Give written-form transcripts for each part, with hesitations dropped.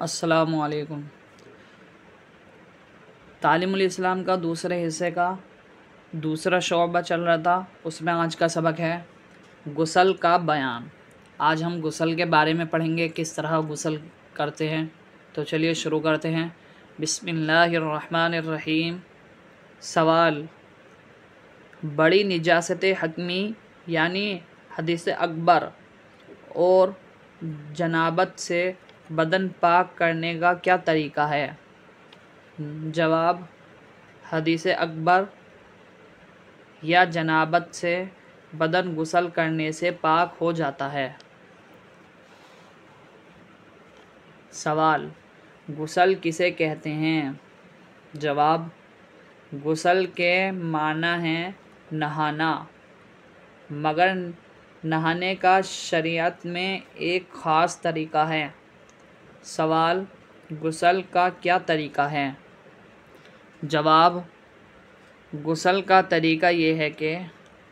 السلام علیکم۔ تعلیم الاسلام کا دوسرے حصے کا دوسرا شعبہ چل رہا تھا، اس میں آج کا سبق ہے غسل کا بیان۔ آج ہم غسل کے بارے میں پڑھیں گے، کس طرح غسل کرتے ہیں۔ تو چلیے شروع کرتے ہیں۔ بسم اللہ الرحمن الرحیم۔ سوال: بڑی نجاست حتمی یعنی حدث اکبر اور جنابت سے بدن پاک کرنے کا کیا طریقہ ہے؟ جواب: حدث اکبر یا جنابت سے بدن غسل کرنے سے پاک ہو جاتا ہے۔ سوال: غسل کسے کہتے ہیں؟ جواب: غسل کے معنی ہیں نہانا، مگر نہانے کا شریعت میں ایک خاص طریقہ ہے۔ سوال: غسل کا کیا طریقہ ہے؟ جواب: غسل کا طریقہ یہ ہے کہ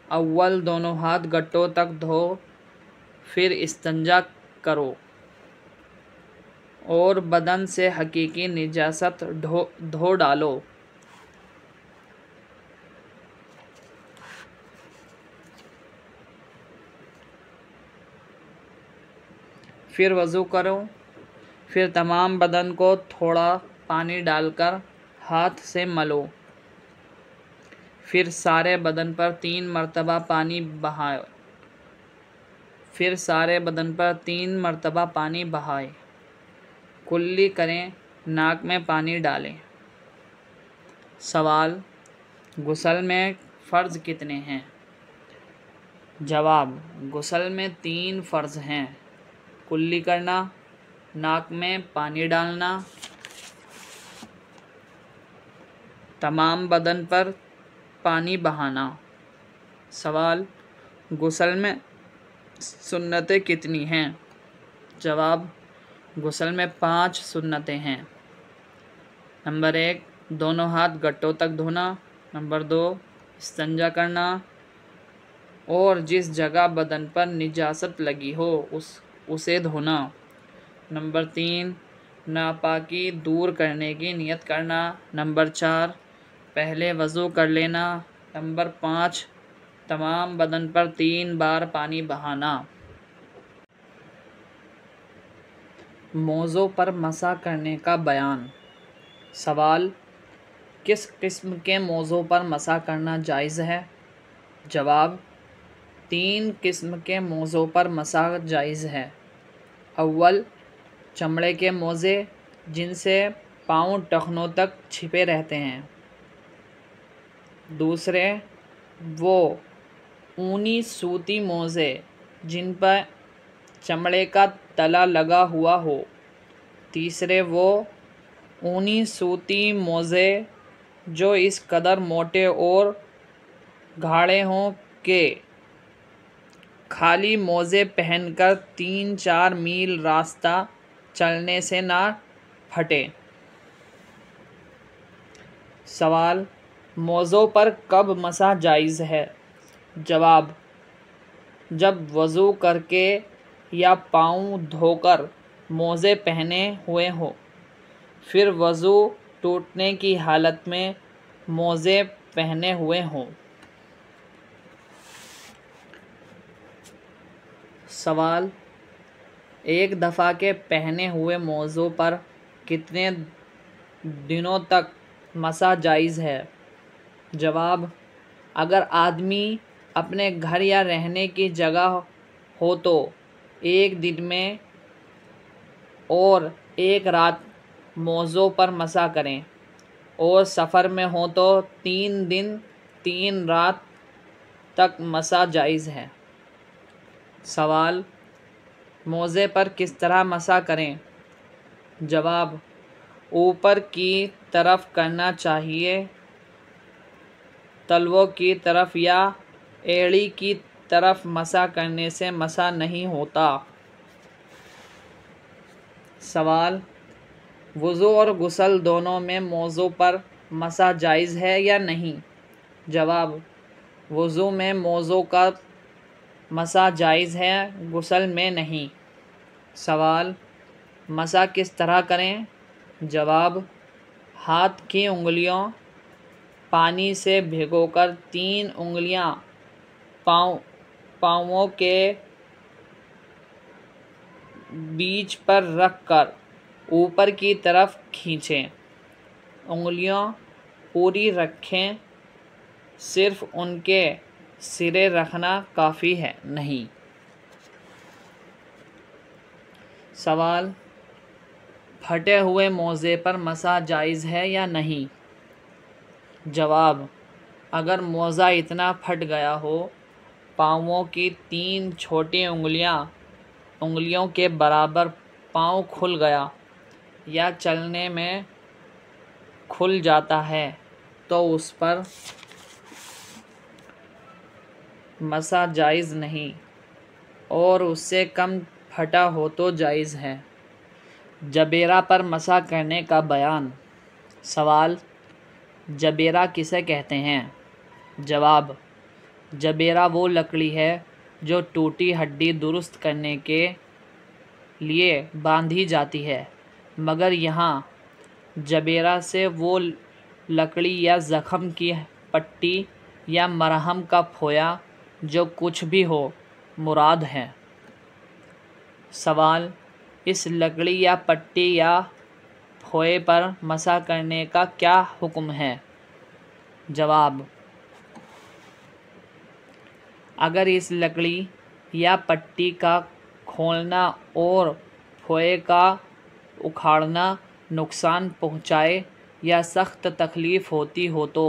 اول دونوں ہاتھ گھٹنوں تک دھو، پھر استنجا کرو اور بدن سے حقیقی نجاست دھو ڈالو۔ پھر وضو کرو، پھر تمام بدن کو تھوڑا پانی ڈال کر ہاتھ سے ملو، پھر سارے بدن پر 3 مرتبہ پانی بہائیں، کلی کریں، ناک میں پانی ڈالیں۔ سوال: غسل میں فرض کتنے ہیں؟ جواب: غسل میں 3 فرض ہیں: کلی کرنا، ناک میں پانی ڈالنا، تمام بدن پر پانی بہانا۔ سوال: غسل میں سنتیں کتنی ہیں؟ جواب: غسل میں 5 سنتیں ہیں۔ نمبر 1: دونوں ہاتھ گھٹنوں تک دھونا۔ نمبر 2: استنجا کرنا اور جس جگہ بدن پر نجاست لگی ہو اسے دھونا۔ نمبر 3: ناپاکی دور کرنے کی نیت کرنا۔ نمبر 4: پہلے وضو کر لینا۔ نمبر 5: تمام بدن پر 3 بار پانی بہانا۔ موضوع پر مسح کرنے کا بیان۔ سوال: کس قسم کے موضوع پر مسح کرنا جائز ہے؟ جواب: 3 قسم کے موضوع پر مسح جائز ہے۔ اول: چمڑے کے موزے، جن سے پاؤں ٹخنوں تک چھپے رہتے ہیں۔ دوسرے: وہ اونی سوتی موزے جن پر چمڑے کا تلا لگا ہوا ہو۔ تیسرے: وہ اونی سوتی موزے جو اس قدر موٹے اور گاڑھے ہوں کہ خالی موزے پہن کر 3-4 میل راستہ چلنے سے نہ پھٹیں۔ سوال: موزوں پر کب مسح جائز ہے؟ جواب: جب وضو کر کے یا پاؤں دھو کر موزے پہنے ہوئے ہوں، پھر وضو ٹوٹنے کی حالت میں موزے پہنے ہوئے ہوں۔ سوال: ایک دفعہ کے پہنے ہوئے موزوں پر کتنے دنوں تک مسح جائز ہے؟ جواب: اگر آدمی اپنے گھر یا رہنے کی جگہ ہو تو 1 دن میں اور 1 رات موزوں پر مسح کریں، اور سفر میں ہو تو 3 دن 3 رات تک مسح جائز ہے۔ سوال: موزے پر کس طرح مسح کریں؟ جواب: اوپر کی طرف کرنا چاہیے، تلووں کی طرف یا ایڑی کی طرف مسح کرنے سے مسح نہیں ہوتا۔ سوال: وضو اور غسل دونوں میں موزوں پر مسح جائز ہے یا نہیں؟ جواب: وضو میں موزوں کا مسح جائز ہے، غسل میں نہیں۔ سوال: مسح کس طرح کریں؟ جواب: ہاتھ کی انگلیوں پانی سے بھگو کر 3 انگلیاں پاؤں کے بیچ پر رکھ کر اوپر کی طرف کھینچیں۔ انگلیاں پوری رکھیں، صرف ان کے سرے رکھنا کافی ہے نہیں۔ سوال: پھٹے ہوئے موزے پر مسح جائز ہے یا نہیں؟ جواب: اگر موزہ اتنا پھٹ گیا ہو، پاؤں کی 3 چھوٹی انگلیوں کے برابر پاؤں کھل گیا یا چلنے میں کھل جاتا ہے تو اس پر مسح جائز نہیں، اور اس سے کم پھٹا ہو تو جائز ہے۔ جبیرہ پر مسح کرنے کا بیان۔ سوال: جبیرہ کسے کہتے ہیں؟ جواب: جبیرہ وہ لکڑی ہے جو ٹوٹی ہڈی درست کرنے کے لیے باندھی جاتی ہے، مگر یہاں جبیرہ سے وہ لکڑی یا زخم کی پٹی یا مرہم کا پھویا جو کچھ بھی ہو مراد ہے۔ سوال: اس لکڑی یا پٹی یا پھوئے پر مسح کرنے کا کیا حکم ہے؟ جواب: اگر اس لکڑی یا پٹی کا کھولنا اور پھوئے کا اکھاڑنا نقصان پہنچائے یا سخت تکلیف ہوتی ہو تو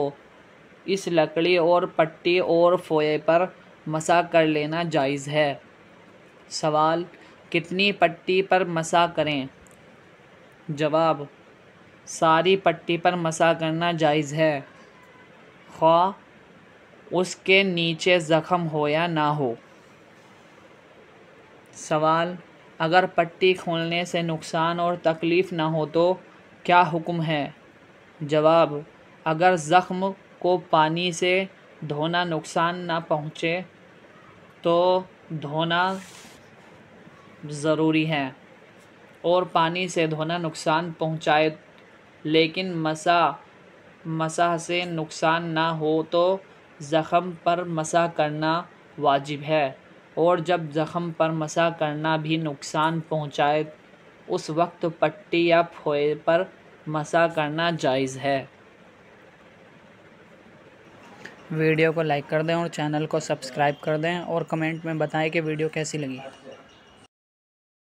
اس لکڑی اور پٹی اور پھوئے پر مسح کر لینا جائز ہے۔ سوال: کتنی پٹی پر مسح کریں؟ جواب: ساری پٹی پر مسح کرنا جائز ہے، خواہ اس کے نیچے زخم ہو یا نہ ہو۔ سوال: اگر پٹی کھولنے سے نقصان اور تکلیف نہ ہو تو کیا حکم ہے؟ جواب: اگر زخم کو پانی سے دھونا نقصان نہ پہنچے تو دھونا ضروری ہے، اور پانی سے دھونا نقصان پہنچائے لیکن مسح سے نقصان نہ ہو تو زخم پر مسح کرنا واجب ہے، اور جب زخم پر مسح کرنا بھی نقصان پہنچائے اس وقت پٹی یا پھوئے پر مسح کرنا جائز ہے۔ ویڈیو کو لائک کر دیں اور چینل کو سبسکرائب کر دیں اور کمنٹ میں بتائیں کہ ویڈیو کیسی لگی۔